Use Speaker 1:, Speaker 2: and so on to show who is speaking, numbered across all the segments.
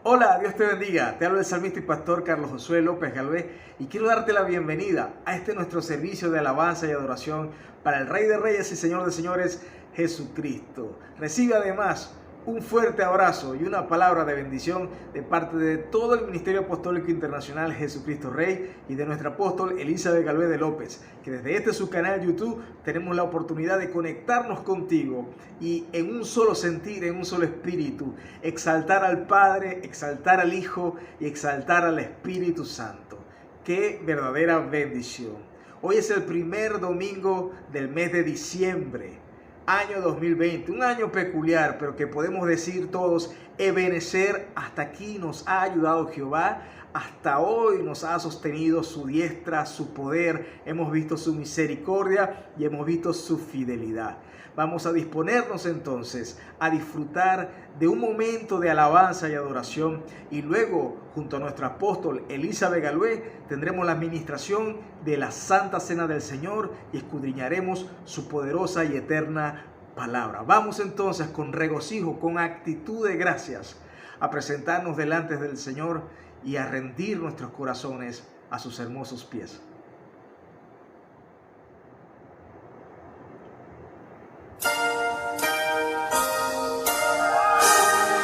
Speaker 1: Hola, Dios te bendiga. Te habla el salmista y pastor Carlos Josué López Galvez y quiero darte la bienvenida a este nuestro servicio de alabanza y adoración para el Rey de Reyes y Señor de Señores, Jesucristo. Recibe además un fuerte abrazo y una palabra de bendición de parte de todo el Ministerio Apostólico Internacional Jesucristo Rey y de nuestra apóstol Elizabeth Galvez de López, que desde este su canal YouTube tenemos la oportunidad de conectarnos contigo y en un solo sentir, en un solo espíritu, exaltar al Padre, exaltar al Hijo y exaltar al Espíritu Santo. ¡Qué verdadera bendición! Hoy es el primer domingo del mes de diciembre. Año 2020, un año peculiar, pero que podemos decir todos, Ebenezer, hasta aquí nos ha ayudado Jehová, hasta hoy nos ha sostenido su diestra, su poder, hemos visto su misericordia y hemos visto su fidelidad. Vamos a disponernos entonces a disfrutar de un momento de alabanza y adoración y luego, junto a nuestro apóstol Elizabeth Galvez, tendremos la administración de la Santa Cena del Señor y escudriñaremos su poderosa y eterna palabra. Vamos entonces con regocijo, con actitud de gracias, a presentarnos delante del Señor y a rendir nuestros corazones a sus hermosos pies.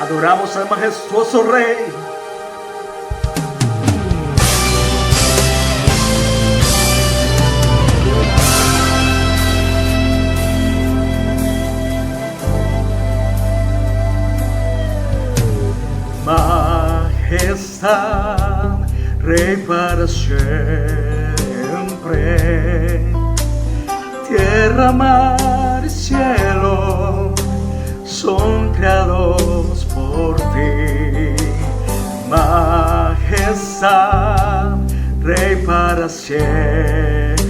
Speaker 1: Adoramos al majestuoso Rey. Majestad, Rey para siempre. Tierra, mar y cielo son creados por ti. Majestad, Rey para siempre.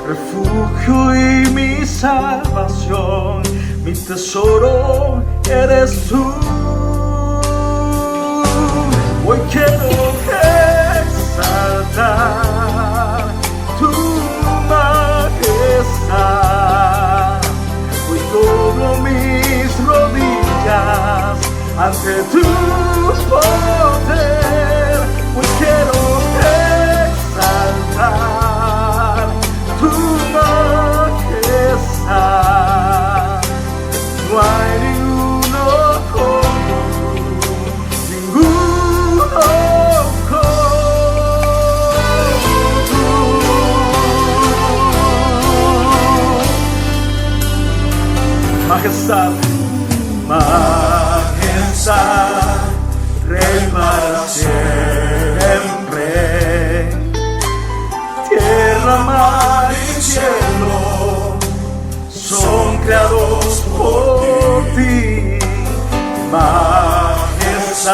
Speaker 1: Refugio y mi salvación, mi tesoro eres tú. Hoy quiero exaltar tu majestad. Hoy doblo mis rodillas ante tu poder. Hoy quiero exaltar tu majestad. No hay ninguno como tú, ninguno como tú. Majestad, majestad, Rey para siempre. Tierra, mar y cielo son creados por ti. Majestad,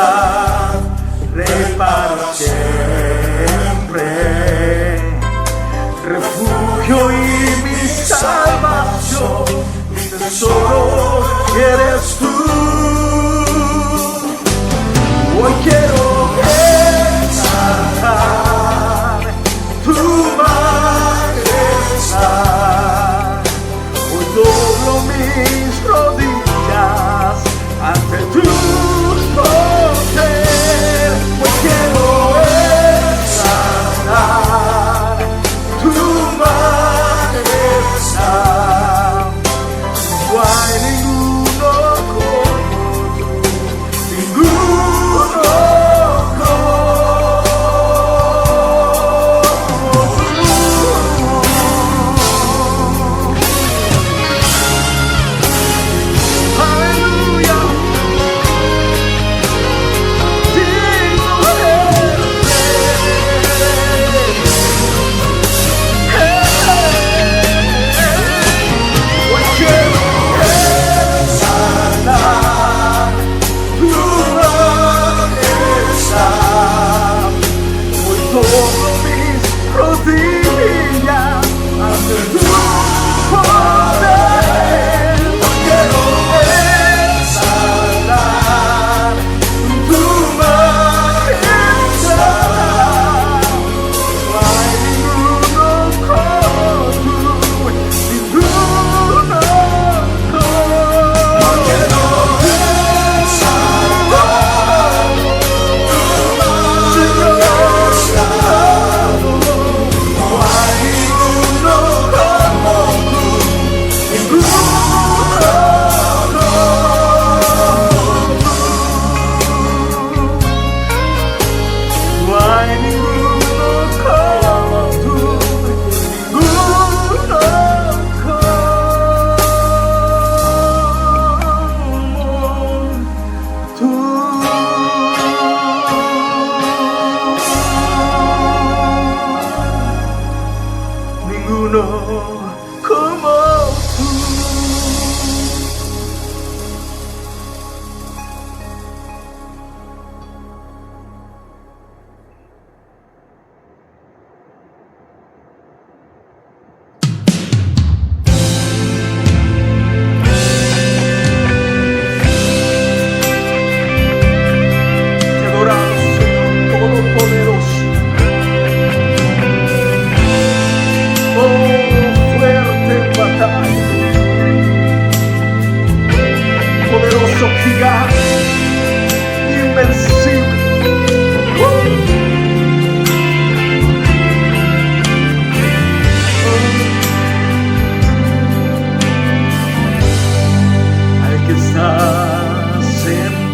Speaker 1: Rey para siempre. Refugio y mi salvación, mi tesoro eres tú. Hoy quiero exaltar tu majestad. Hoy doblo mis rodillas ante tu poder. Hoy quiero exaltar tu majestad. No hay ninguno como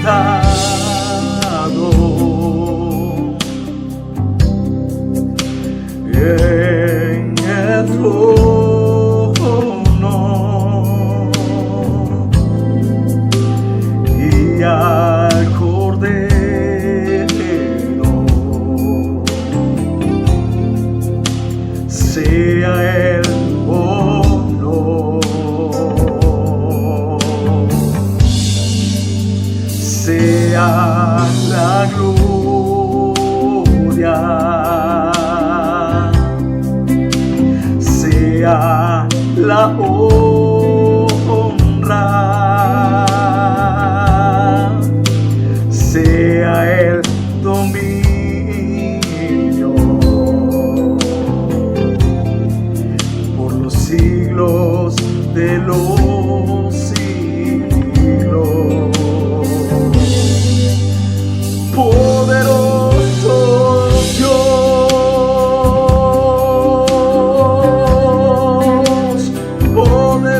Speaker 1: sentado en el trono, y al Cordero sea el honor, sea la gloria, sea la honra, sea el dominio por los siglos de los siglos. Poderoso Dios, poderoso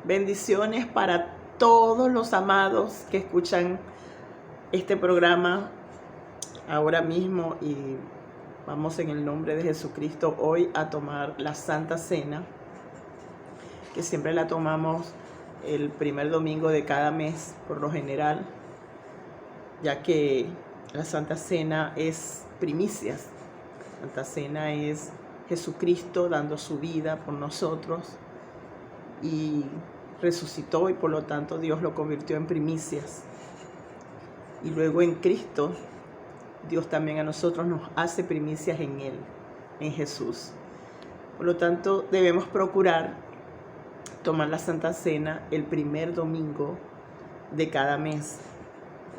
Speaker 2: Bendiciones para todos los amados que escuchan este programa ahora mismo, y vamos en el nombre de Jesucristo hoy a tomar la Santa Cena, que siempre la tomamos el primer domingo de cada mes por lo general, ya que la Santa Cena es primicias. La Santa Cena es Jesucristo dando su vida por nosotros y resucitó, y por lo tanto Dios lo convirtió en primicias. Y luego en Cristo, Dios también a nosotros nos hace primicias en Él, en Jesús. Por lo tanto, debemos procurar tomar la Santa Cena el primer domingo de cada mes,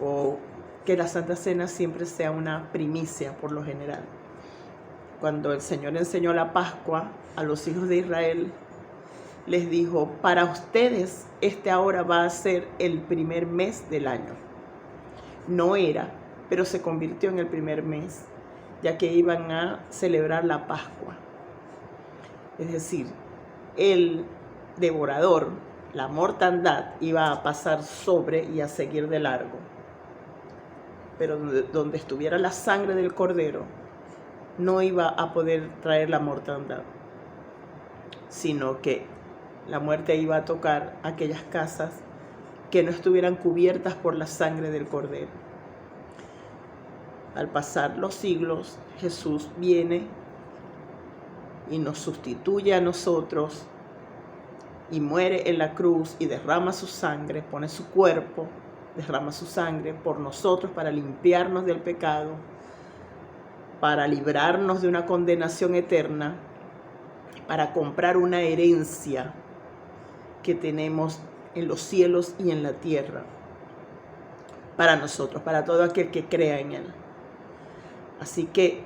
Speaker 2: o que la Santa Cena siempre sea una primicia por lo general. Cuando el Señor enseñó la Pascua a los hijos de Israel, les dijo: para ustedes este ahora va a ser el primer mes del año. No era, pero se convirtió en el primer mes, ya que iban a celebrar la Pascua. Es decir, el devorador, la mortandad, iba a pasar sobre y a seguir de largo. Pero donde estuviera la sangre del Cordero, no iba a poder traer la mortandad, sino que la muerte iba a tocar aquellas casas que no estuvieran cubiertas por la sangre del Cordero. Al pasar los siglos, Jesús viene y nos sustituye a nosotros y muere en la cruz y derrama su sangre, pone su cuerpo, derrama su sangre por nosotros para limpiarnos del pecado, para librarnos de una condenación eterna, para comprar una herencia que tenemos en los cielos y en la tierra, para nosotros, para todo aquel que crea en Él. Así que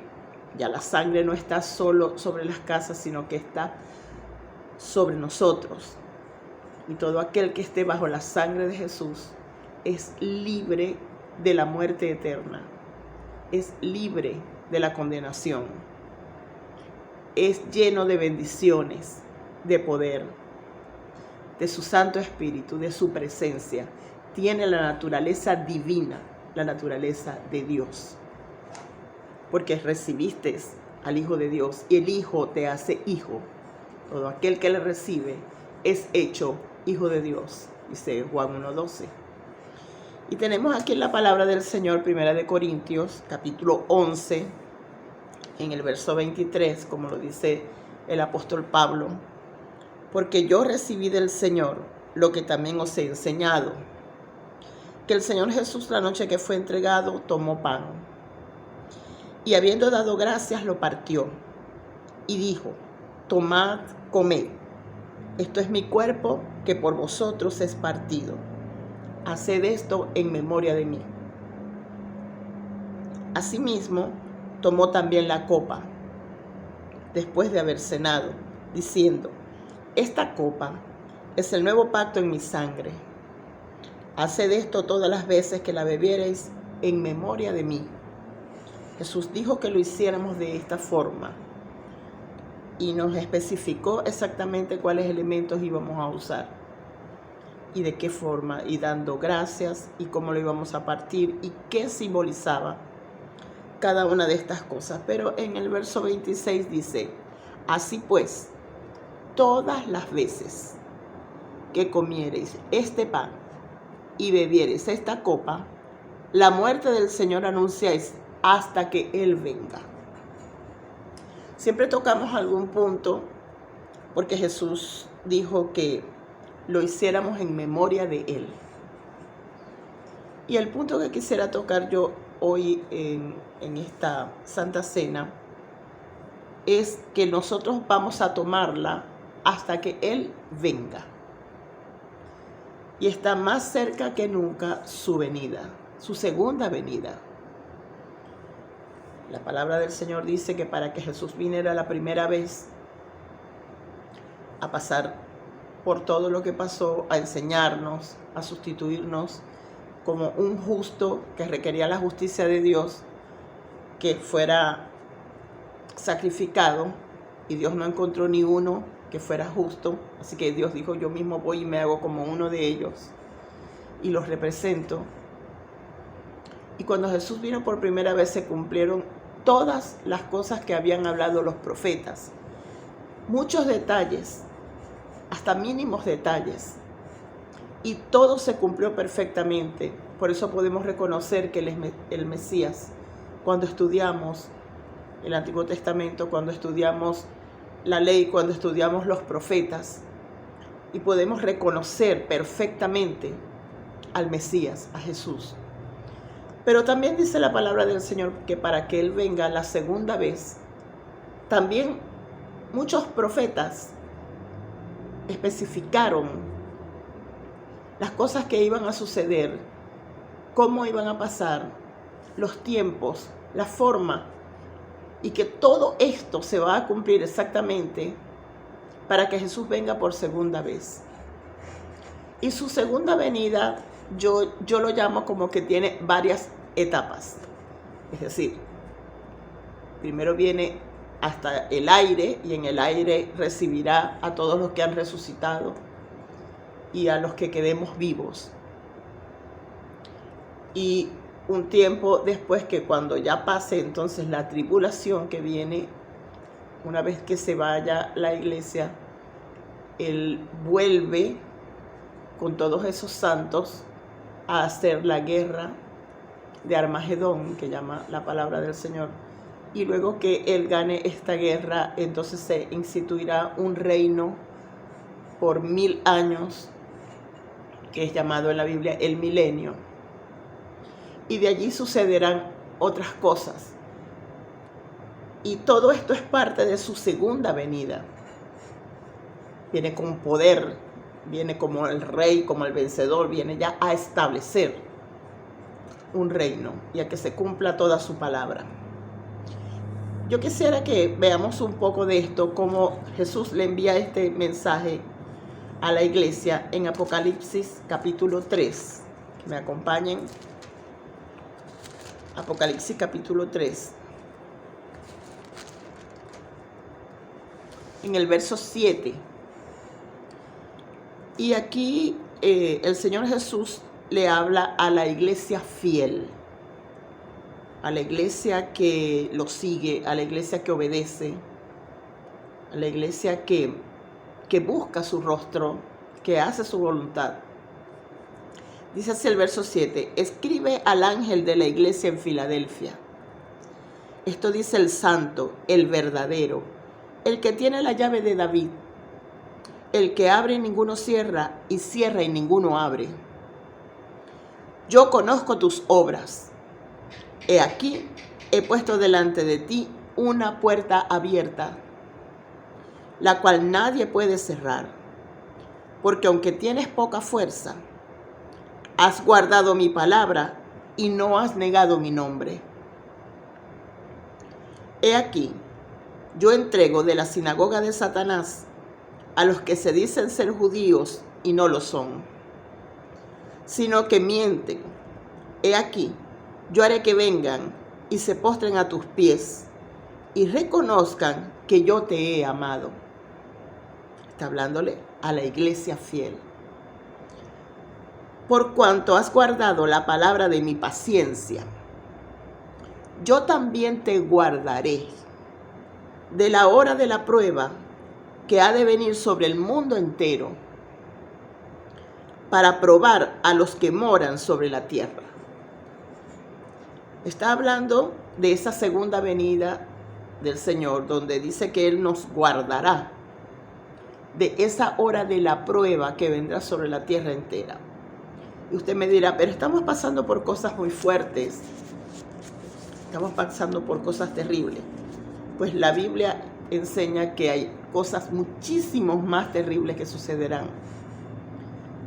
Speaker 2: ya la sangre no está solo sobre las casas, sino que está sobre nosotros. Y todo aquel que esté bajo la sangre de Jesús es libre de la muerte eterna, es libre de la condenación, es lleno de bendiciones, de poder, de su Santo Espíritu, de su presencia. Tiene la naturaleza divina, la naturaleza de Dios, porque recibiste al Hijo de Dios y el Hijo te hace hijo. Todo aquel que le recibe es hecho hijo de Dios, dice Juan 1:12. Y tenemos aquí en la palabra del Señor, 1 Corintios, capítulo 11, en el verso 23, como lo dice el apóstol Pablo: porque yo recibí del Señor lo que también os he enseñado, que el Señor Jesús, la noche que fue entregado, tomó pan, y habiendo dado gracias, lo partió, y dijo: tomad, comed, esto es mi cuerpo que por vosotros es partido. Haced esto en memoria de mí. Asimismo, tomó también la copa, después de haber cenado, diciendo: esta copa es el nuevo pacto en mi sangre. Haced esto todas las veces que la bebiereis en memoria de mí. Jesús dijo que lo hiciéramos de esta forma y nos especificó exactamente cuáles elementos íbamos a usar y de qué forma, y dando gracias, y cómo lo íbamos a partir y qué simbolizaba cada una de estas cosas. Pero en el verso 26 dice: así pues, todas las veces que comiereis este pan y bebiereis esta copa, la muerte del Señor anunciáis hasta que Él venga. Siempre tocamos algún punto porque Jesús dijo que lo hiciéramos en memoria de Él. Y el punto que quisiera tocar yo hoy en esta Santa Cena es que nosotros vamos a tomarla hasta que Él venga. Y está más cerca que nunca su venida, su segunda venida. La palabra del Señor dice que para que Jesús viniera la primera vez a pasar por todo lo que pasó, a enseñarnos, a sustituirnos como un justo que requería la justicia de Dios, que fuera sacrificado, y Dios no encontró ni uno que fuera justo, así que Dios dijo, yo mismo voy y me hago como uno de ellos y los represento. Y cuando Jesús vino por primera vez se cumplieron todas las cosas que habían hablado los profetas. Muchos detalles, hasta mínimos detalles. Y todo se cumplió perfectamente. Por eso podemos reconocer que Él es el Mesías. Cuando estudiamos el Antiguo Testamento, cuando estudiamos la ley, cuando estudiamos los profetas, y podemos reconocer perfectamente al Mesías, a Jesús. Pero también dice la palabra del Señor que para que Él venga la segunda vez, también muchos profetas especificaron las cosas que iban a suceder, cómo iban a pasar, los tiempos, la forma, y que todo esto se va a cumplir exactamente para que Jesús venga por segunda vez. Y su segunda venida, yo lo llamo como que tiene varias etapas. Es decir, primero viene hasta el aire, y en el aire recibirá a todos los que han resucitado y a los que quedemos vivos. Y un tiempo después, que cuando ya pase entonces la tribulación que viene, una vez que se vaya la iglesia, Él vuelve con todos esos santos a hacer la guerra de Armagedón, que llama la palabra del Señor. Y luego que Él gane esta guerra, entonces se instituirá un reino por 1000 años, que es llamado en la Biblia el milenio. Y de allí sucederán otras cosas. Y todo esto es parte de su segunda venida. Viene con poder, viene como el rey, como el vencedor, viene ya a establecer un reino y a que se cumpla toda su palabra. Yo quisiera que veamos un poco de esto, cómo Jesús le envía este mensaje a la iglesia en Apocalipsis capítulo 3. Que me acompañen. Apocalipsis capítulo 3. En el verso 7. Y aquí el Señor Jesús le habla a la iglesia fiel, a la iglesia que lo sigue, a la iglesia que obedece, a la iglesia que busca su rostro, que hace su voluntad. Dice así el verso 7, escribe al ángel de la iglesia en Filadelfia. Esto dice el santo, el verdadero, el que tiene la llave de David, el que abre y ninguno cierra, y cierra y ninguno abre. Yo conozco tus obras. He aquí, he puesto delante de ti una puerta abierta, la cual nadie puede cerrar, porque aunque tienes poca fuerza, has guardado mi palabra y no has negado mi nombre. He aquí, yo entrego de la sinagoga de Satanás a los que se dicen ser judíos y no lo son, sino que mienten. He aquí, yo haré que vengan y se postren a tus pies y reconozcan que yo te he amado. Está hablándole a la iglesia fiel. Por cuanto has guardado la palabra de mi paciencia, yo también te guardaré de la hora de la prueba que ha de venir sobre el mundo entero, para probar a los que moran sobre la tierra. Está hablando de esa segunda venida del Señor, donde dice que Él nos guardará de esa hora de la prueba que vendrá sobre la tierra entera. Y usted me dirá, pero estamos pasando por cosas muy fuertes, estamos pasando por cosas terribles. Pues la Biblia enseña que hay cosas muchísimo más terribles que sucederán.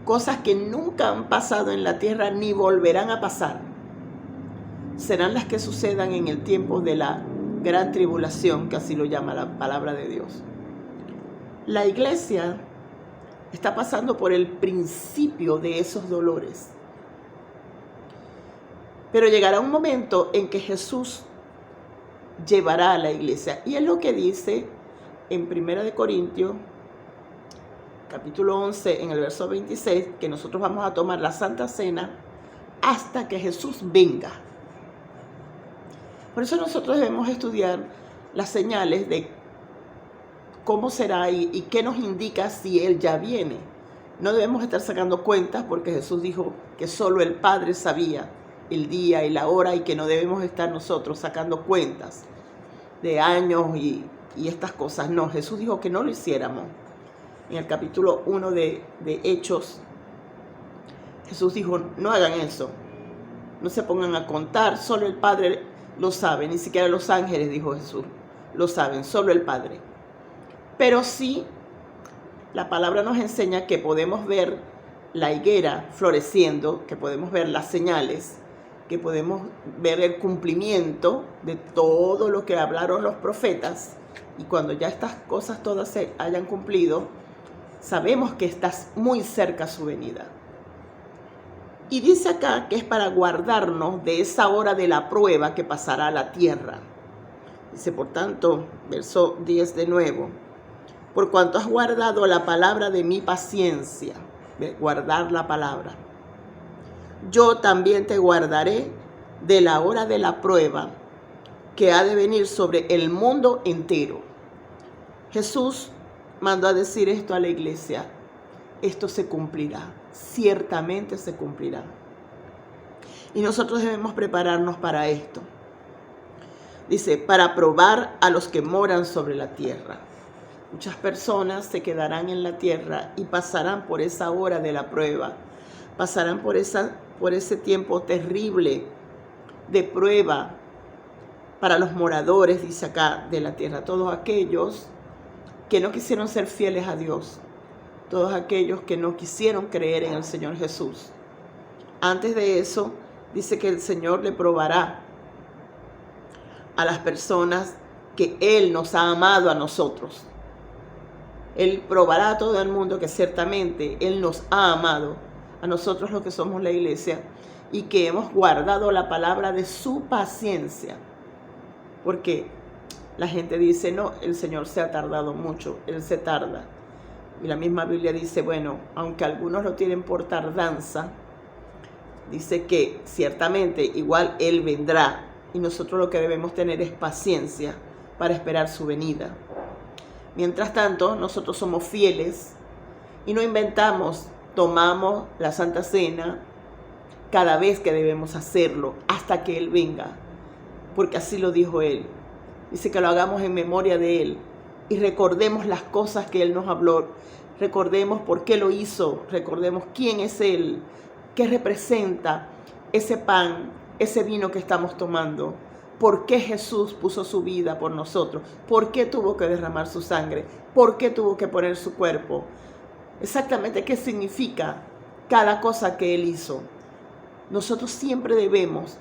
Speaker 2: Cosas que nunca han pasado en la tierra ni volverán a pasar. Serán las que sucedan en el tiempo de la gran tribulación, que así lo llama la palabra de Dios. La iglesia está pasando por el principio de esos dolores. Pero llegará un momento en que Jesús llevará a la iglesia. Y es lo que dice en 1 de Corintios, capítulo 11, en el verso 26, que nosotros vamos a tomar la Santa Cena hasta que Jesús venga. Por eso nosotros debemos estudiar las señales de cómo será y qué nos indica si Él ya viene. No debemos estar sacando cuentas porque Jesús dijo que solo el Padre sabía el día y la hora y que no debemos estar nosotros sacando cuentas de años y estas cosas. No, Jesús dijo que no lo hiciéramos. En el capítulo 1 de Hechos, Jesús dijo, no hagan eso, no se pongan a contar, solo el Padre lo sabe, ni siquiera los ángeles, dijo Jesús, lo saben, solo el Padre. Pero sí, la palabra nos enseña que podemos ver la higuera floreciendo, que podemos ver las señales, que podemos ver el cumplimiento de todo lo que hablaron los profetas. Y cuando ya estas cosas todas se hayan cumplido, sabemos que está muy cerca su venida. Y dice acá que es para guardarnos de esa hora de la prueba que pasará a la tierra. Dice, por tanto, verso 10 de nuevo, por cuanto has guardado la palabra de mi paciencia, guardar la palabra, yo también te guardaré de la hora de la prueba que ha de venir sobre el mundo entero. Jesús mandó a decir esto a la iglesia. Esto se cumplirá, ciertamente se cumplirá. Y nosotros debemos prepararnos para esto. Dice, para probar a los que moran sobre la tierra. Muchas personas se quedarán en la tierra y pasarán por esa hora de la prueba. Pasarán por ese tiempo terrible de prueba para los moradores, dice acá, de la tierra. Todos aquellos que no quisieron ser fieles a Dios, todos aquellos que no quisieron creer en el Señor Jesús. Antes de eso, dice que el Señor le probará a las personas que Él nos ha amado a nosotros. Él probará a todo el mundo que ciertamente Él nos ha amado, a nosotros los que somos la iglesia, y que hemos guardado la palabra de su paciencia. Porque la gente dice, no, el Señor se ha tardado mucho, Él se tarda. Y la misma Biblia dice, bueno, aunque algunos lo tienen por tardanza, dice que ciertamente igual Él vendrá. Y nosotros lo que debemos tener es paciencia para esperar su venida. Mientras tanto, nosotros somos fieles y no inventamos, tomamos la Santa Cena cada vez que debemos hacerlo hasta que Él venga. Porque así lo dijo Él. Dice que lo hagamos en memoria de Él y recordemos las cosas que Él nos habló. Recordemos por qué lo hizo. Recordemos quién es Él, qué representa ese pan, ese vino que estamos tomando. ¿Por qué Jesús puso su vida por nosotros? ¿Por qué tuvo que derramar su sangre? ¿Por qué tuvo que poner su cuerpo? Exactamente qué significa cada cosa que Él hizo. Nosotros siempre debemos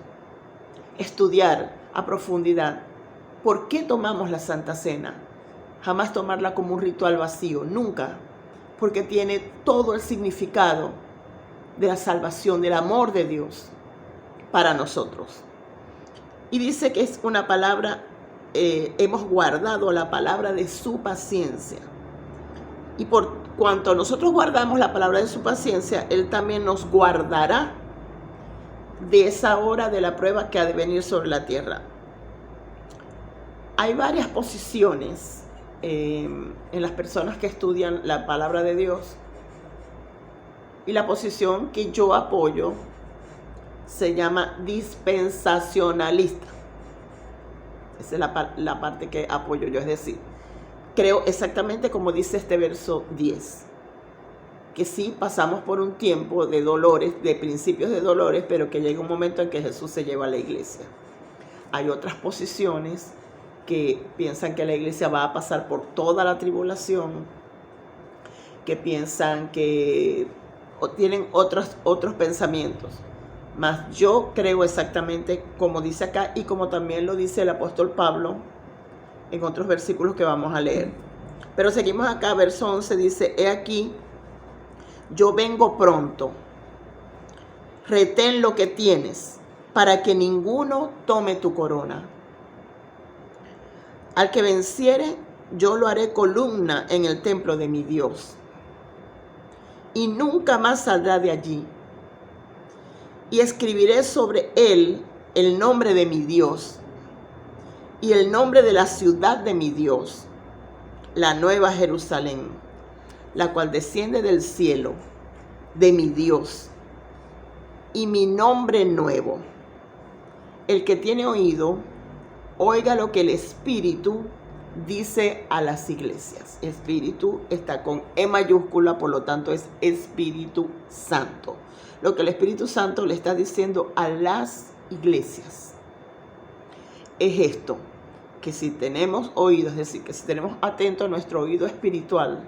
Speaker 2: estudiar a profundidad por qué tomamos la Santa Cena. Jamás tomarla como un ritual vacío, nunca, porque tiene todo el significado de la salvación, del amor de Dios para nosotros. Y dice que es una palabra, hemos guardado la palabra de su paciencia. Y por cuanto nosotros guardamos la palabra de su paciencia, Él también nos guardará de esa hora de la prueba que ha de venir sobre la tierra. Hay varias posiciones en las personas que estudian la palabra de Dios. Y la posición que yo apoyo se llama dispensacionalista. Esa es la parte que apoyo yo, es decir, creo exactamente como dice este verso 10, que sí pasamos por un tiempo de dolores, de principios de dolores, pero que llega un momento en que Jesús se lleva a la iglesia. Hay otras posiciones que piensan que la iglesia va a pasar por toda la tribulación, que piensan que o tienen otros pensamientos. Mas yo creo exactamente como dice acá y como también lo dice el apóstol Pablo en otros versículos que vamos a leer. Pero seguimos acá, verso 11 dice, he aquí, yo vengo pronto, retén lo que tienes, para que ninguno tome tu corona. Al que venciere, yo lo haré columna en el templo de mi Dios, y nunca más saldrá de allí. Y escribiré sobre él el nombre de mi Dios y el nombre de la ciudad de mi Dios, la nueva Jerusalén, la cual desciende del cielo de mi Dios, y mi nombre nuevo. El que tiene oído, oiga lo que el Espíritu dice a las iglesias. Espíritu está con E mayúscula, por lo tanto es Espíritu Santo. Lo que el Espíritu Santo le está diciendo a las iglesias es esto, que si tenemos oído, es decir, que si tenemos atento nuestro oído espiritual,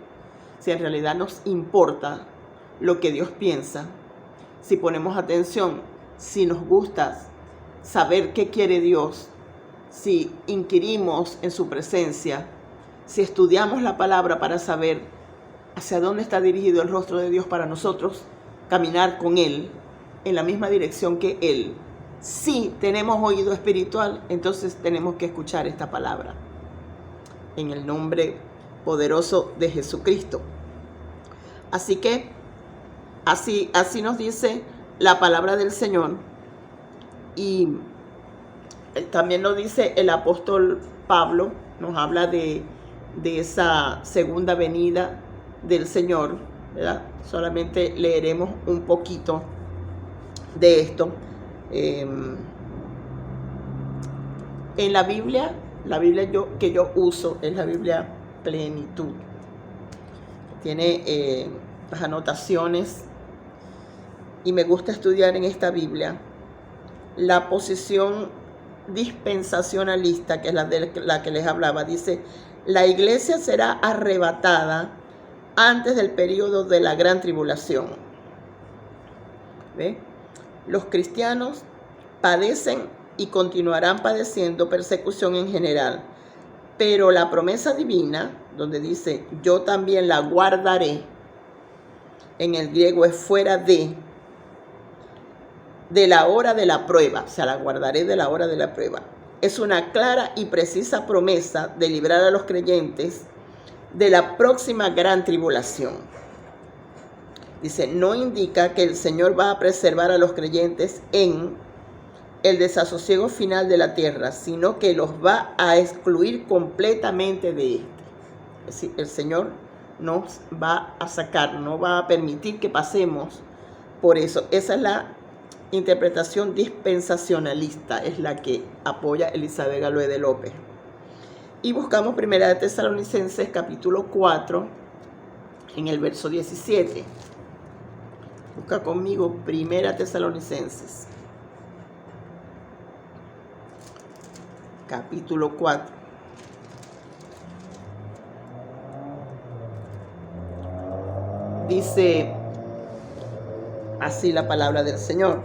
Speaker 2: si en realidad nos importa lo que Dios piensa, si ponemos atención, si nos gusta saber qué quiere Dios, si inquirimos en su presencia, si estudiamos la palabra para saber hacia dónde está dirigido el rostro de Dios para nosotros, caminar con Él en la misma dirección que Él. Si tenemos oído espiritual, entonces tenemos que escuchar esta palabra en el nombre poderoso de Jesucristo. Así que así nos dice la palabra del Señor, y también lo dice el apóstol Pablo, nos habla de esa segunda venida del Señor, ¿verdad? Solamente leeremos un poquito de esto. En la Biblia que yo uso es la Biblia Plenitud. Tiene las anotaciones, y me gusta estudiar en esta Biblia la posición dispensacionalista, que es la que les hablaba. Dice: la iglesia será arrebatada antes del periodo de la gran tribulación. ¿Ve? Los cristianos padecen y continuarán padeciendo persecución en general, pero la promesa divina, donde dice yo también la guardaré, en el griego es fuera de la hora de la prueba, o sea, la guardaré de la hora de la prueba. Es una clara y precisa promesa de librar a los creyentes de la próxima gran tribulación. Dice, no indica que el Señor va a preservar a los creyentes en el desasosiego final de la tierra, sino que los va a excluir completamente de este. Es decir, el Señor nos va a sacar, no va a permitir que pasemos por eso. Esa es la interpretación dispensacionalista, es la que apoya Elizabeth Galoé de López. Y buscamos 1 Tesalonicenses capítulo 4 en el verso 17. Busca conmigo 1 Tesalonicenses capítulo 4. Dice así la palabra del Señor.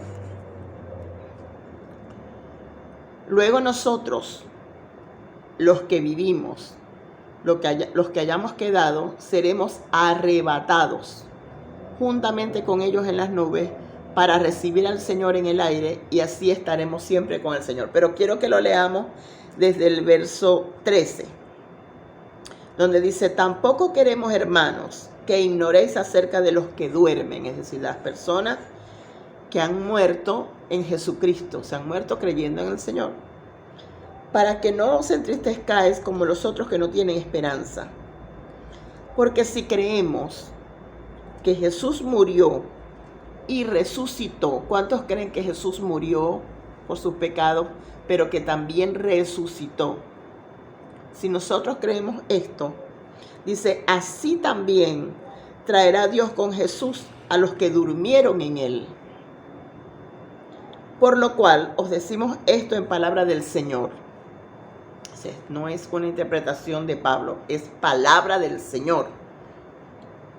Speaker 2: Luego nosotros, los que vivimos, los que hayamos quedado, seremos arrebatados juntamente con ellos en las nubes para recibir al Señor en el aire, y así estaremos siempre con el Señor. Pero quiero que lo leamos desde el verso 13, donde dice: tampoco queremos, hermanos, que ignoréis acerca de los que duermen, es decir, las personas que han muerto en Jesucristo, se han muerto creyendo en el Señor, para que no os entristezcáis como los otros que no tienen esperanza. Porque si creemos que Jesús murió y resucitó, ¿cuántos creen que Jesús murió por sus pecados, pero que también resucitó? Si nosotros creemos esto, dice, así también traerá Dios con Jesús a los que durmieron en él. Por lo cual os decimos esto en palabra del Señor. O sea, no es una interpretación de Pablo, es palabra del Señor.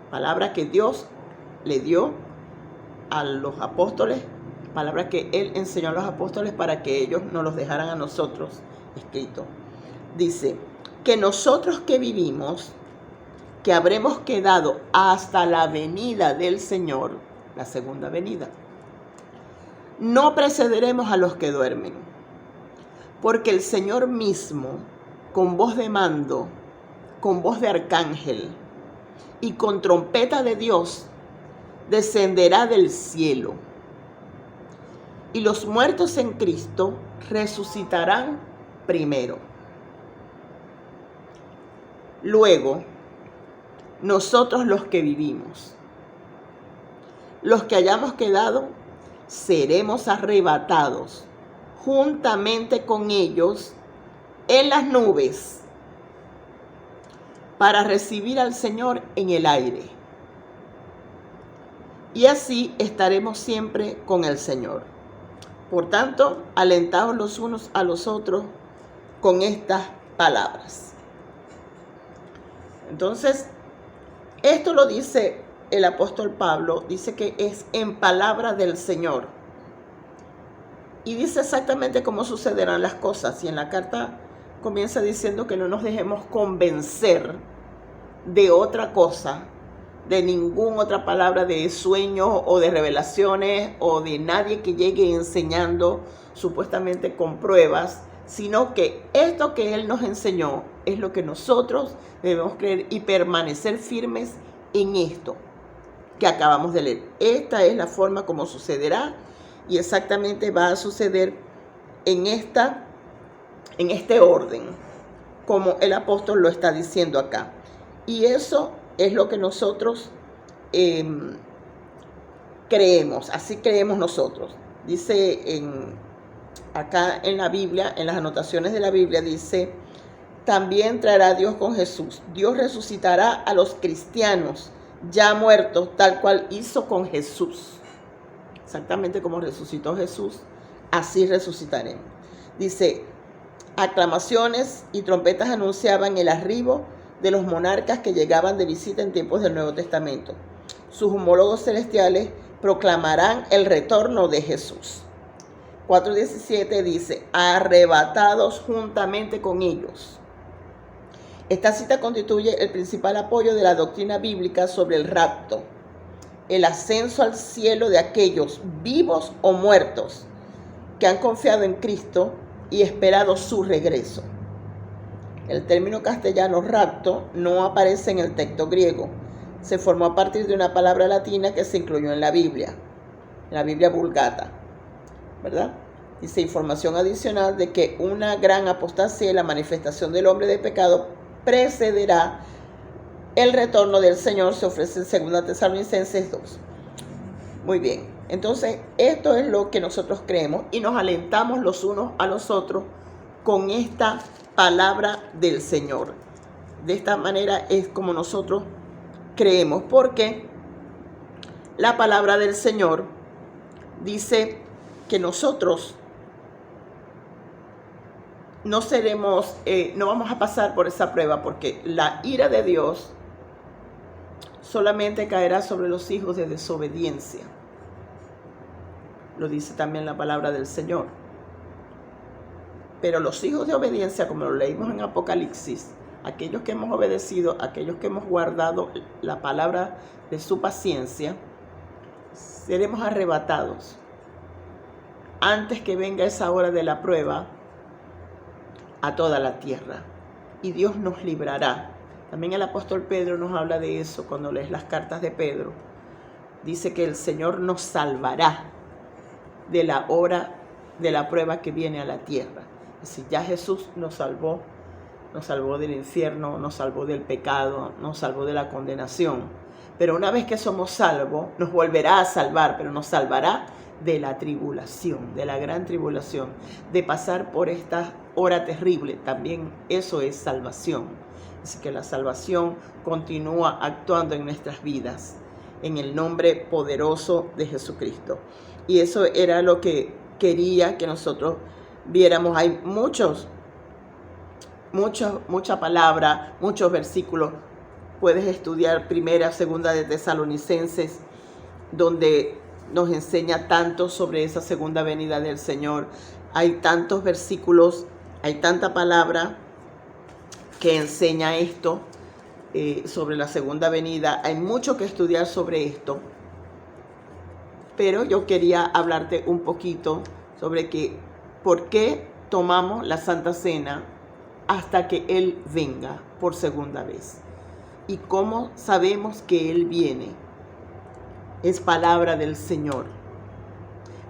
Speaker 2: Palabra que Dios le dio a los apóstoles, palabra que Él enseñó a los apóstoles para que ellos nos los dejaran a nosotros escrito. Dice, que nosotros que vivimos, que habremos quedado hasta la venida del Señor, la segunda venida, no precederemos a los que duermen, porque el Señor mismo, con voz de mando, con voz de arcángel y con trompeta de Dios, descenderá del cielo. Y los muertos en Cristo resucitarán primero. Luego, nosotros los que vivimos, los que hayamos quedado, seremos arrebatados juntamente con ellos en las nubes para recibir al Señor en el aire. Y así estaremos siempre con el Señor. Por tanto, alentaos los unos a los otros con estas palabras. Entonces, esto lo dice el apóstol Pablo, dice que es en palabra del Señor. Y dice exactamente cómo sucederán las cosas. Y en la carta comienza diciendo que no nos dejemos convencer de otra cosa, de ninguna otra palabra de sueños o de revelaciones o de nadie que llegue enseñando supuestamente con pruebas, sino que esto que Él nos enseñó es lo que nosotros debemos creer y permanecer firmes en esto que acabamos de leer. Esta es la forma como sucederá y exactamente va a suceder en este orden, como el apóstol lo está diciendo acá. Y eso es lo que nosotros creemos, así creemos nosotros. Dice acá en la Biblia, en las anotaciones de la Biblia, dice: también traerá Dios con Jesús. Dios resucitará a los cristianos ya muertos, tal cual hizo con Jesús. Exactamente como resucitó Jesús, así resucitaremos. Dice: aclamaciones y trompetas anunciaban el arribo de los monarcas que llegaban de visita en tiempos del Nuevo Testamento. Sus homólogos celestiales proclamarán el retorno de Jesús. 4:17 dice: arrebatados juntamente con ellos. Esta cita constituye el principal apoyo de la doctrina bíblica sobre el rapto, el ascenso al cielo de aquellos vivos o muertos que han confiado en Cristo y esperado su regreso. El término castellano rapto no aparece en el texto griego. Se formó a partir de una palabra latina que se incluyó en la Biblia Vulgata, ¿verdad? Dice: información adicional de que una gran apostasía y la manifestación del hombre de pecado precederá el retorno del Señor, se ofrece en 2 Tesalonicenses 2. Muy bien, entonces esto es lo que nosotros creemos y nos alentamos los unos a los otros con esta palabra del Señor. De esta manera es como nosotros creemos, porque la palabra del Señor dice que nosotros no vamos a pasar por esa prueba, porque la ira de Dios solamente caerá sobre los hijos de desobediencia. Lo dice también la palabra del Señor. Pero los hijos de obediencia, como lo leímos en Apocalipsis, aquellos que hemos obedecido, aquellos que hemos guardado la palabra de su paciencia, seremos arrebatados antes que venga esa hora de la prueba a toda la tierra. Y Dios nos librará. También el apóstol Pedro nos habla de eso cuando lees las cartas de Pedro. Dice que el Señor nos salvará de la hora de la prueba que viene a la tierra. Es decir, ya Jesús nos salvó del infierno, nos salvó del pecado, nos salvó de la condenación. Pero una vez que somos salvos, nos volverá a salvar, pero nos salvará de la tribulación, de la gran tribulación, de pasar por esta hora terrible. También eso es salvación. Así que la salvación continúa actuando en nuestras vidas, en el nombre poderoso de Jesucristo. Y eso era lo que quería que nosotros viéramos. Hay mucha palabra, muchos versículos. Puedes estudiar 1, 2 de Tesalonicenses, donde nos enseña tanto sobre esa segunda venida del Señor. Hay tantos versículos, hay tanta palabra que enseña esto sobre la segunda venida. Hay mucho que estudiar sobre esto, pero yo quería hablarte un poquito sobre por qué tomamos la Santa Cena hasta que Él venga por segunda vez. ¿Y cómo sabemos que Él viene? Es palabra del Señor,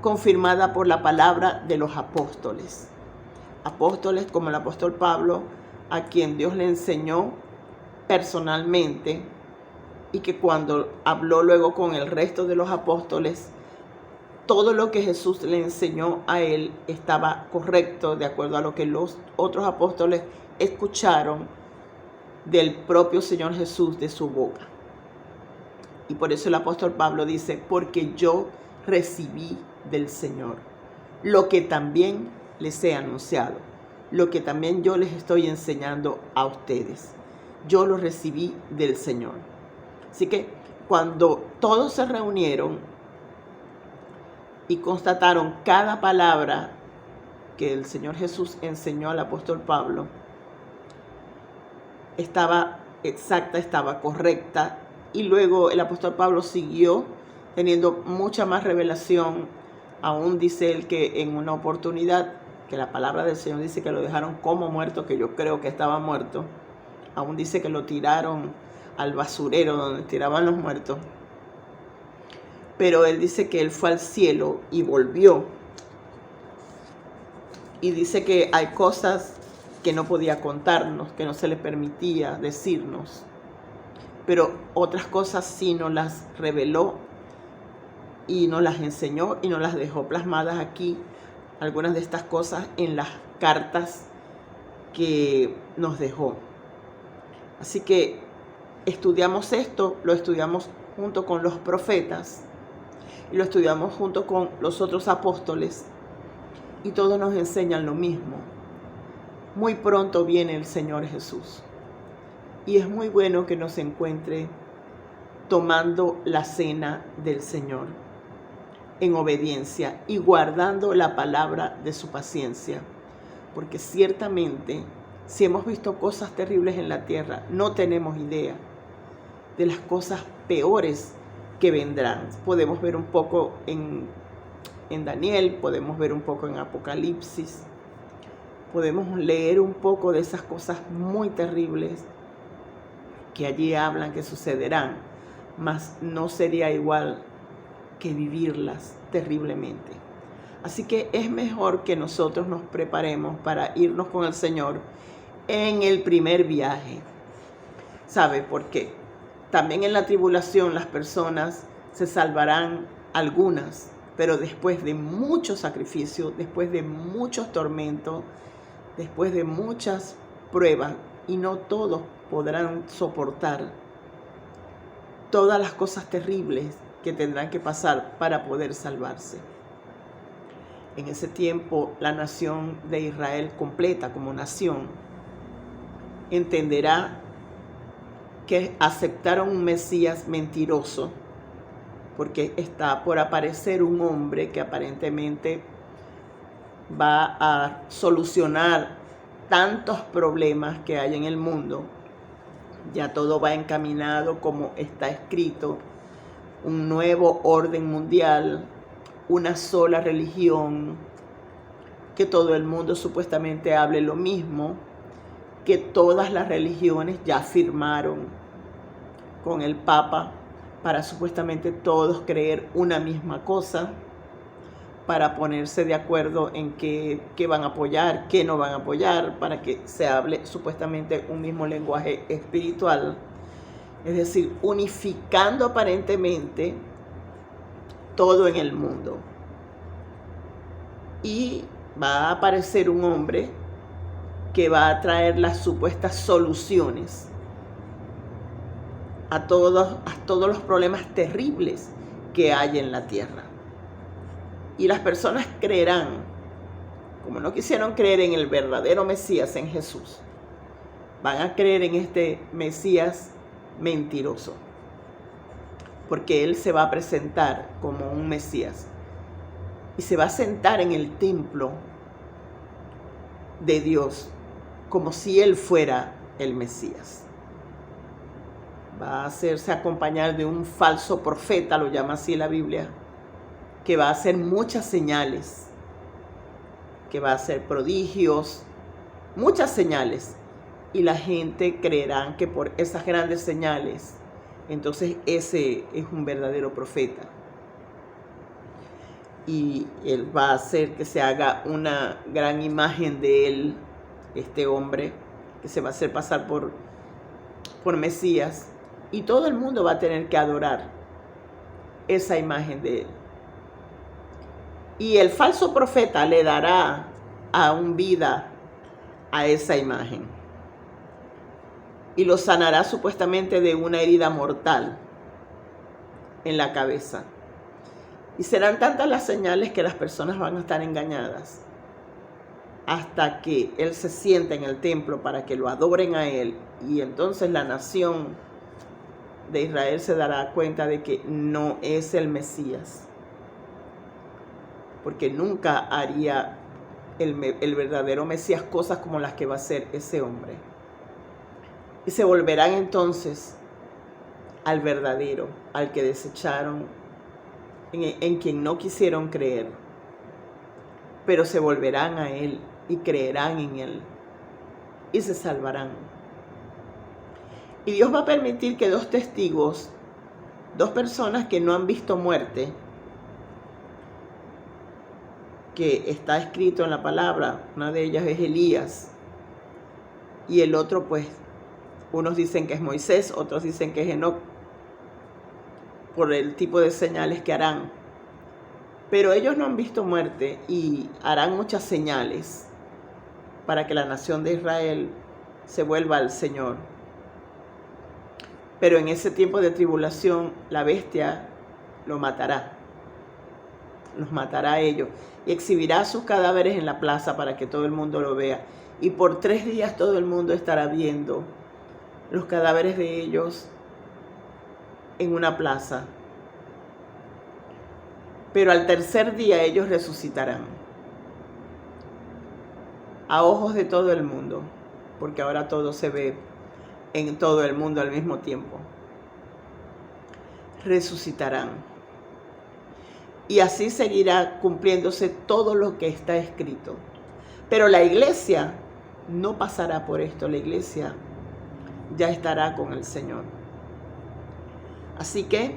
Speaker 2: confirmada por la palabra de los apóstoles. Apóstoles como el apóstol Pablo, a quien Dios le enseñó personalmente, y que cuando habló luego con el resto de los apóstoles, todo lo que Jesús le enseñó a él estaba correcto, de acuerdo a lo que los otros apóstoles escucharon del propio Señor Jesús de su boca. Y por eso el apóstol Pablo dice, porque yo recibí del Señor lo que también les he anunciado, lo que también yo les estoy enseñando a ustedes. Yo lo recibí del Señor. Así que cuando todos se reunieron y constataron cada palabra que el Señor Jesús enseñó al apóstol Pablo, estaba exacta, estaba correcta, y luego el apóstol Pablo siguió teniendo mucha más revelación. Aún dice él que en una oportunidad, que la palabra del Señor dice que lo dejaron como muerto, que yo creo que estaba muerto. Aún dice que lo tiraron al basurero donde tiraban los muertos. Pero él dice que él fue al cielo y volvió. Y dice que hay cosas que no podía contarnos, que no se le permitía decirnos. Pero otras cosas sí nos las reveló y nos las enseñó y nos las dejó plasmadas aquí. Algunas de estas cosas en las cartas que nos dejó. Así que estudiamos esto, lo estudiamos junto con los profetas y lo estudiamos junto con los otros apóstoles, y todos nos enseñan lo mismo. Muy pronto viene el Señor Jesús y es muy bueno que nos encuentre tomando la cena del Señor en obediencia y guardando la palabra de su paciencia, porque ciertamente si hemos visto cosas terribles en la tierra, no tenemos idea de las cosas peores que vendrán. Podemos ver un poco en Daniel, podemos ver un poco en Apocalipsis, podemos leer un poco de esas cosas muy terribles que allí hablan que sucederán, mas no sería igual que vivirlas terriblemente. Así que es mejor que nosotros nos preparemos para irnos con el Señor en el primer viaje. ¿Sabe por qué? También en la tribulación las personas se salvarán, algunas, pero después de mucho sacrificio, después de muchos tormentos, después de muchas pruebas, y no todos podrán soportar todas las cosas terribles que tendrán que pasar para poder salvarse. En ese tiempo, la nación de Israel completa como nación entenderá que aceptaron un Mesías mentiroso, porque está por aparecer un hombre que aparentemente va a solucionar tantos problemas que hay en el mundo. Ya todo va encaminado como está escrito, un nuevo orden mundial, una sola religión, que todo el mundo supuestamente hable lo mismo, que todas las religiones ya firmaron con el Papa para supuestamente todos creer una misma cosa, para ponerse de acuerdo en qué van a apoyar, qué no van a apoyar, para que se hable supuestamente un mismo lenguaje espiritual. Es decir, unificando aparentemente todo en el mundo. Y va a aparecer un hombre que va a traer las supuestas soluciones a todos los problemas terribles que hay en la tierra. Y las personas creerán, como no quisieron creer en el verdadero Mesías, en Jesús, van a creer en este Mesías mentiroso, porque él se va a presentar como un Mesías y se va a sentar en el templo de Dios como si él fuera el Mesías. Va a hacerse acompañar de un falso profeta, lo llama así la Biblia, que va a hacer muchas señales, que va a hacer prodigios, muchas señales, y la gente creerá que por esas grandes señales, entonces ese es un verdadero profeta. Y él va a hacer que se haga una gran imagen de él, este hombre, que se va a hacer pasar por Mesías, y todo el mundo va a tener que adorar esa imagen de él. Y el falso profeta le dará aún vida a esa imagen y lo sanará supuestamente de una herida mortal en la cabeza. Y serán tantas las señales que las personas van a estar engañadas hasta que él se sienta en el templo para que lo adoren a él, y entonces la nación de Israel se dará cuenta de que no es el Mesías, porque nunca haría el verdadero Mesías cosas como las que va a hacer ese hombre. Y se volverán entonces al verdadero, al que desecharon, en quien no quisieron creer, pero se volverán a él y creerán en él y se salvarán. Y Dios va a permitir que dos testigos, dos personas que no han visto muerte, que está escrito en la palabra, una de ellas es Elías, y el otro, pues, unos dicen que es Moisés, otros dicen que es Enoc, por el tipo de señales que harán. Pero ellos no han visto muerte y harán muchas señales para que la nación de Israel se vuelva al Señor. Pero en ese tiempo de tribulación, la bestia lo matará. Los matará a ellos y exhibirá sus cadáveres en la plaza para que todo el mundo lo vea. Y por 3 días todo el mundo estará viendo los cadáveres de ellos en una plaza. Pero al tercer día ellos resucitarán a ojos de todo el mundo, porque ahora todo se ve en todo el mundo al mismo tiempo. Resucitarán. Y así seguirá cumpliéndose todo lo que está escrito. Pero la iglesia no pasará por esto. La iglesia ya estará con el Señor. Así que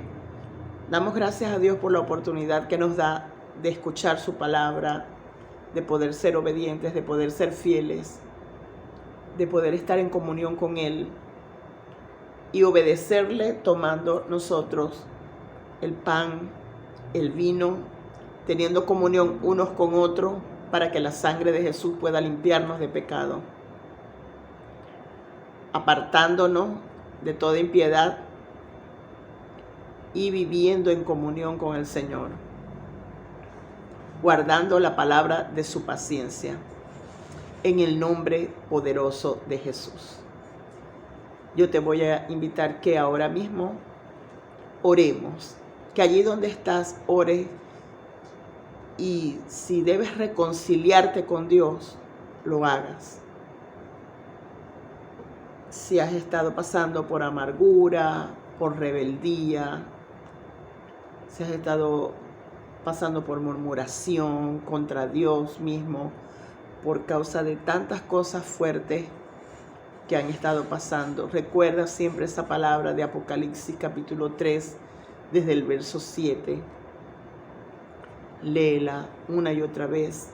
Speaker 2: damos gracias a Dios por la oportunidad que nos da de escuchar su palabra, de poder ser obedientes, de poder ser fieles, de poder estar en comunión con Él y obedecerle tomando nosotros el pan, el vino, teniendo comunión unos con otros para que la sangre de Jesús pueda limpiarnos de pecado, apartándonos de toda impiedad y viviendo en comunión con el Señor, guardando la palabra de su paciencia, en el nombre poderoso de Jesús. Yo te voy a invitar que ahora mismo oremos, que allí donde estás ores, y si debes reconciliarte con Dios, lo hagas. Si has estado pasando por amargura, por rebeldía, si has estado pasando por murmuración contra Dios mismo, por causa de tantas cosas fuertes que han estado pasando, recuerda siempre esa palabra de Apocalipsis capítulo 3, desde el verso 7. Léela una y otra vez.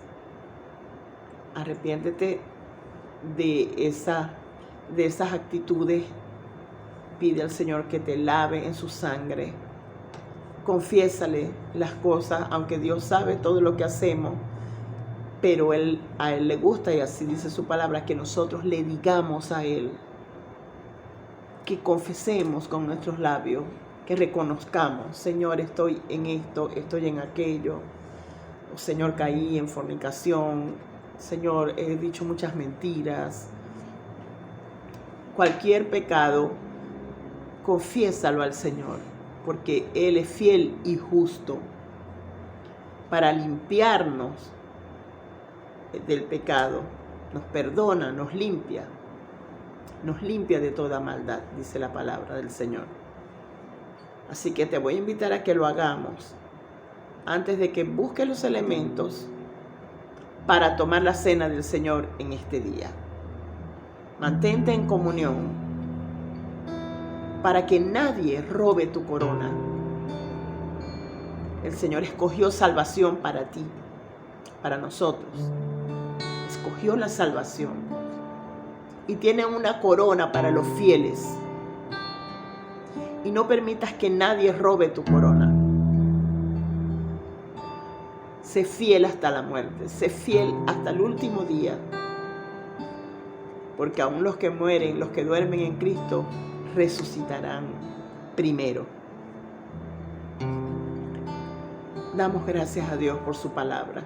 Speaker 2: Arrepiéntete de esas actitudes. Pide al Señor que te lave en su sangre. Confiésale las cosas, aunque Dios sabe todo lo que hacemos, pero a Él le gusta, y así dice su palabra, que nosotros le digamos a Él, que confesemos con nuestros labios, que reconozcamos: Señor, estoy en esto, estoy en aquello. Oh, Señor, caí en fornicación. Señor, he dicho muchas mentiras. Cualquier pecado, confiésalo al Señor, porque Él es fiel y justo para limpiarnos del pecado. Nos perdona, nos limpia de toda maldad, dice la palabra del Señor. Así que te voy a invitar a que lo hagamos antes de que busques los elementos para tomar la cena del Señor en este día. Mantente en comunión para que nadie robe tu corona. El Señor escogió salvación para ti, para nosotros. Escogió la salvación y tiene una corona para los fieles. Y no permitas que nadie robe tu corona. Sé fiel hasta la muerte, sé fiel hasta el último día. Porque aún los que mueren, los que duermen en Cristo, resucitarán primero. Damos gracias a Dios por su palabra.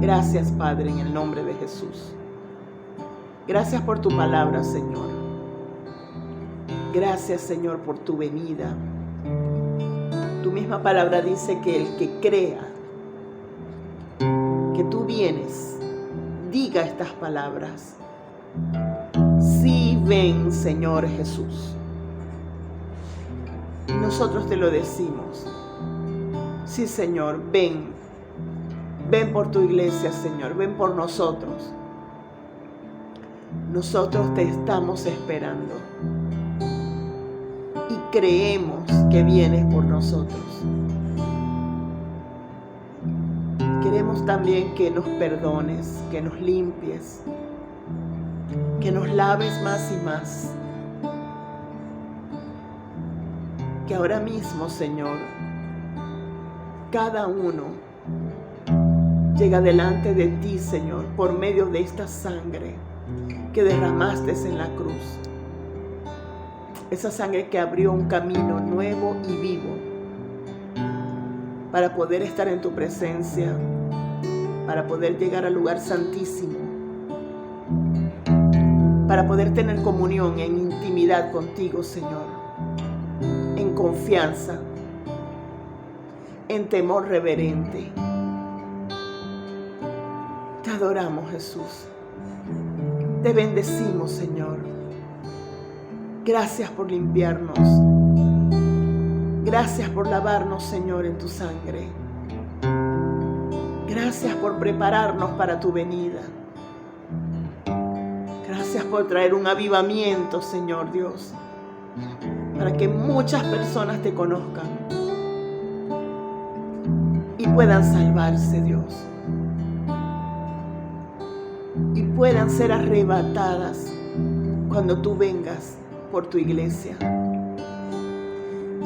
Speaker 2: Gracias, Padre, en el nombre de Jesús. Gracias por tu palabra, Señor. Gracias, Señor, por tu venida. Tu misma palabra dice que el que crea que tú vienes, diga estas palabras. Sí, ven, Señor Jesús. Y nosotros te lo decimos. Sí, Señor, ven. Ven por tu iglesia, Señor. Ven por nosotros. Nosotros te estamos esperando. Y creemos que vienes por nosotros. Queremos también que nos perdones, que nos limpies, que nos laves más y más. Que ahora mismo, Señor, cada uno llega delante de ti, Señor, por medio de esta sangre que derramaste en la cruz. Esa sangre que abrió un camino nuevo y vivo para poder estar en tu presencia, para poder llegar al lugar santísimo, para poder tener comunión en intimidad contigo, Señor, en confianza, en temor reverente. Te adoramos, Jesús. Te bendecimos, Señor. Gracias por limpiarnos. Gracias por lavarnos, Señor, en tu sangre. Gracias por prepararnos para tu venida. Gracias por traer un avivamiento, Señor Dios, para que muchas personas te conozcan y puedan salvarse, Dios, y puedan ser arrebatadas cuando tú vengas por tu iglesia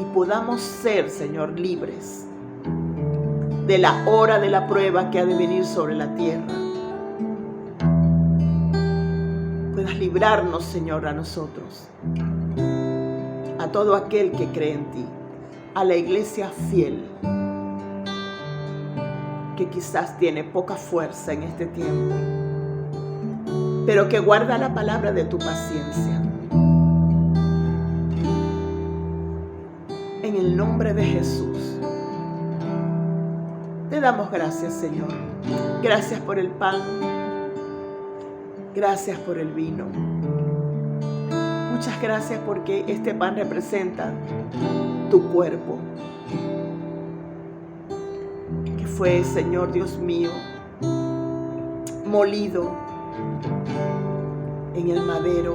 Speaker 2: y podamos ser, Señor, libres de la hora de la prueba que ha de venir sobre la tierra. Puedas librarnos, Señor, a nosotros, a todo aquel que cree en ti, a la iglesia fiel, que quizás tiene poca fuerza en este tiempo, pero que guarda la palabra de tu paciencia. En el nombre de Jesús, te damos gracias, Señor. Gracias por el pan. Gracias por el vino. Muchas gracias porque este pan representa tu cuerpo, que fue, Señor Dios mío, molido en el madero.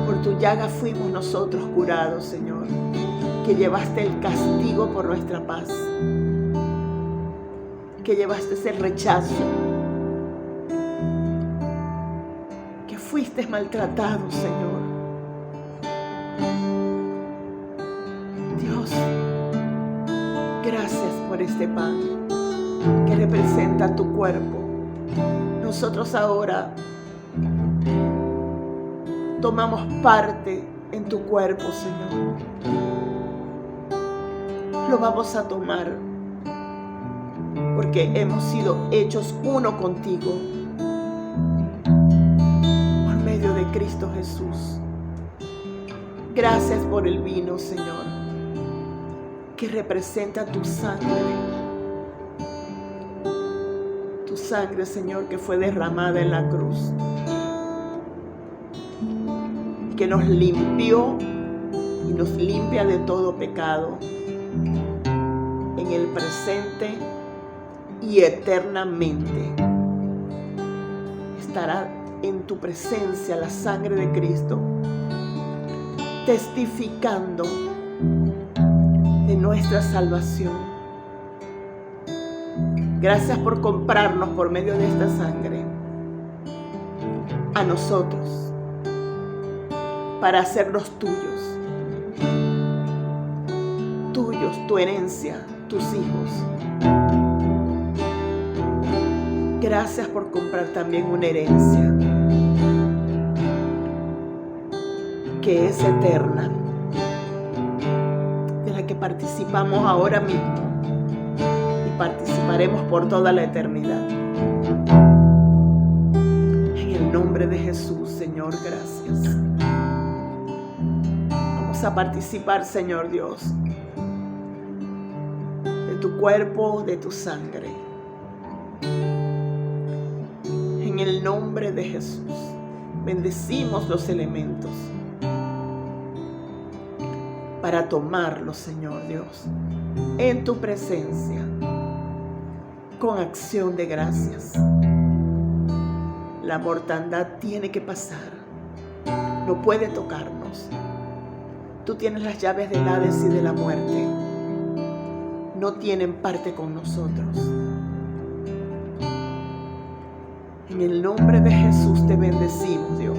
Speaker 2: Por tu llaga fuimos nosotros curados, Señor, que llevaste el castigo por nuestra paz, que llevaste ese rechazo, que fuiste maltratado, Señor. Dios, gracias por este pan que representa tu cuerpo. Nosotros ahora tomamos parte en tu cuerpo, Señor. Lo vamos a tomar porque hemos sido hechos uno contigo por medio de Cristo Jesús. Gracias por el vino, Señor, que representa tu sangre. Tu sangre, Señor, que fue derramada en la cruz, que nos limpió y nos limpia de todo pecado en el presente y eternamente. estará en tu presencia la sangre de Cristo, testificando de nuestra salvación. Gracias por comprarnos por medio de esta sangre a nosotros, para hacernos tuyos, tu herencia, tus hijos. Gracias por comprar también una herencia que es eterna, de la que participamos ahora mismo y participaremos por toda la eternidad. En el nombre de Jesús, Señor, gracias. Vamos a participar, Señor Dios, de tu cuerpo, de tu sangre. En el nombre de Jesús, bendecimos los elementos para tomarlos, Señor Dios, en tu presencia, con acción de gracias. La mortandad tiene que pasar, no puede tocarnos. Tú tienes las llaves del Hades y de la muerte, no tienen parte con nosotros. En el nombre de Jesús te bendecimos, Dios.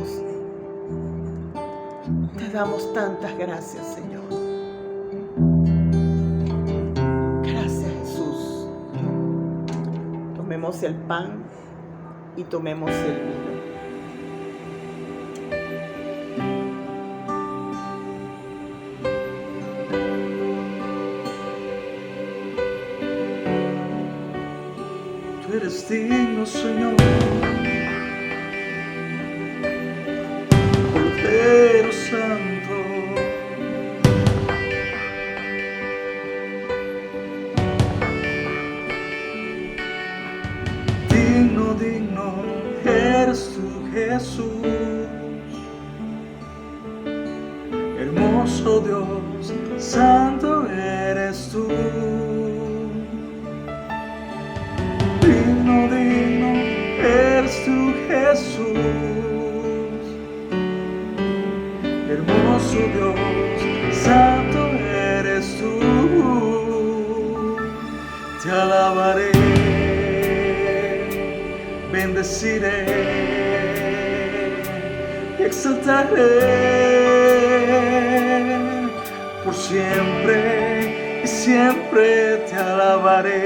Speaker 2: Te damos tantas gracias, Señor. Gracias, Jesús. Tomemos el pan y tomemos el vino.
Speaker 1: Tú eres digno, Señor, Cordero Santo. Digno, digno eres tú, Jesús. Hermoso Dios, santo eres tú. Digno, digno eres tú, Jesús. Hermoso Dios, santo eres tú. Te alabaré, bendeciré, exaltaré por siempre y siempre te alabaré.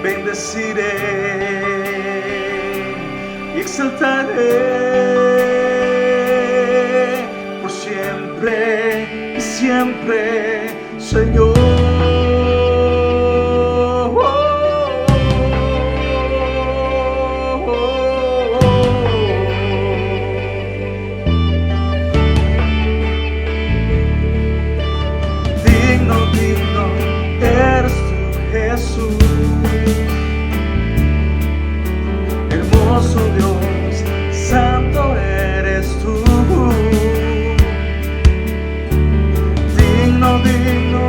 Speaker 1: Bendeciré y exaltaré por siempre y siempre, Señor. Digno, digno eres tú, Jesús. Hermoso Dios, santo eres tú. Digno, digno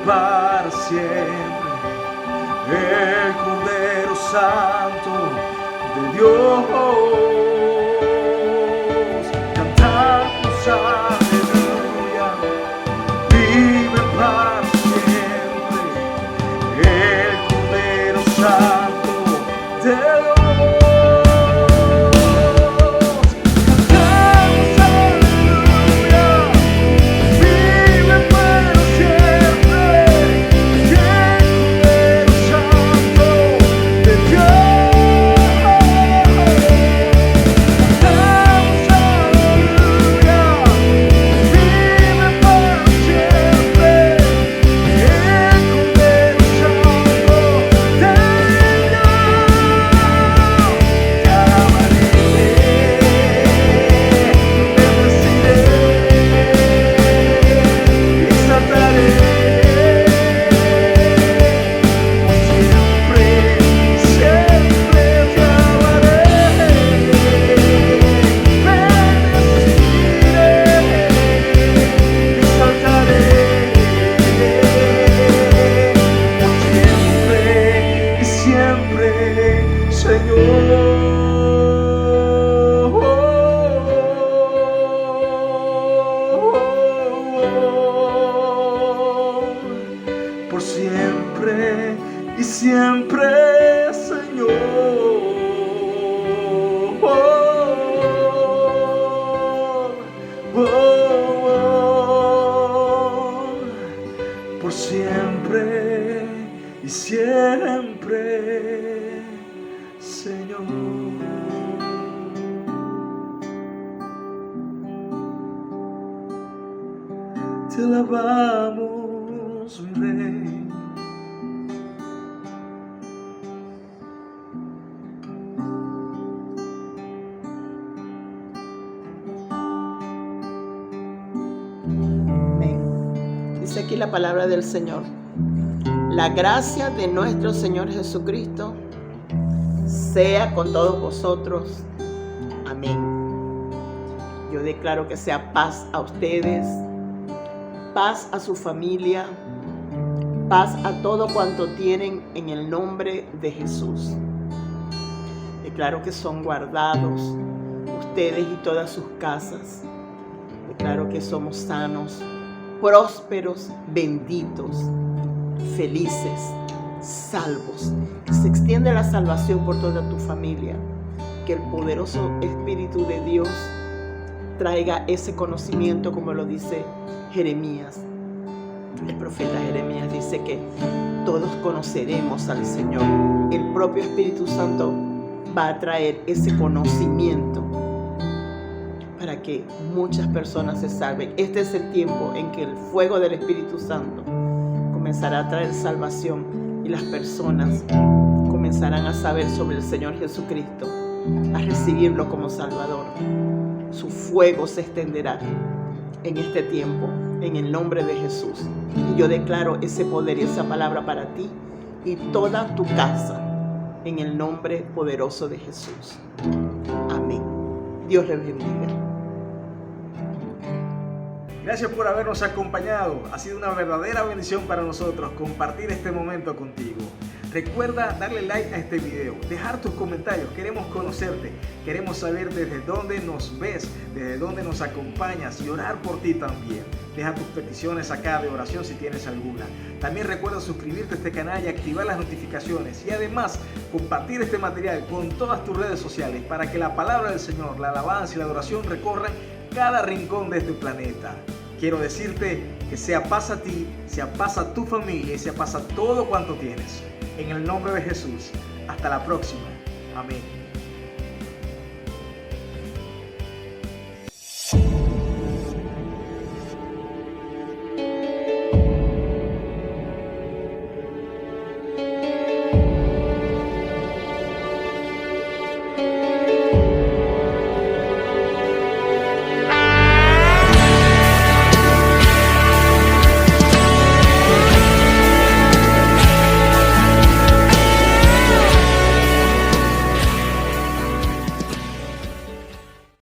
Speaker 1: para siempre. El Cordero Santo de Dios, cantamos aleluya, vive para siempre. El Cordero Santo de Dios. Por siempre y siempre, Señor. Por siempre y siempre, Señor. Te alabamos, mi Rey.
Speaker 2: Dice aquí la palabra del Señor: la gracia de nuestro Señor Jesucristo sea con todos vosotros. Amén. Yo declaro que sea paz a ustedes, paz a su familia, paz a todo cuanto tienen en el nombre de Jesús. Declaro que son guardados ustedes y todas sus casas. Declaro que somos sanos, prósperos, benditos, felices, salvos. Que se extiende la salvación por toda tu familia. Que el poderoso Espíritu de Dios traiga ese conocimiento, como lo dice Jeremías. El profeta Jeremías dice que todos conoceremos al Señor. El propio Espíritu Santo va a traer ese conocimiento para que muchas personas se salven. Este es el tiempo en que el fuego del Espíritu Santo comenzará a traer salvación y las personas comenzarán a saber sobre el Señor Jesucristo, a recibirlo como Salvador. Su fuego se extenderá en este tiempo, en el nombre de Jesús. Y yo declaro ese poder y esa palabra para ti y toda tu casa, en el nombre poderoso de Jesús. Amén. Dios les bendiga.
Speaker 1: Gracias por habernos acompañado. Ha sido una verdadera bendición para nosotros compartir este momento contigo. Recuerda darle like a este video, dejar tus comentarios. Queremos conocerte, queremos saber desde dónde nos ves, desde dónde nos acompañas y orar por ti también. Deja tus peticiones acá de oración si tienes alguna. También recuerda suscribirte a este canal y activar las notificaciones. Y además compartir este material con todas tus redes sociales para que la palabra del Señor, la alabanza y la adoración recorran cada rincón de este planeta. Quiero decirte que sea paz a ti, sea paz a tu familia y sea paz a todo cuanto tienes. En el nombre de Jesús. Hasta la próxima. Amén.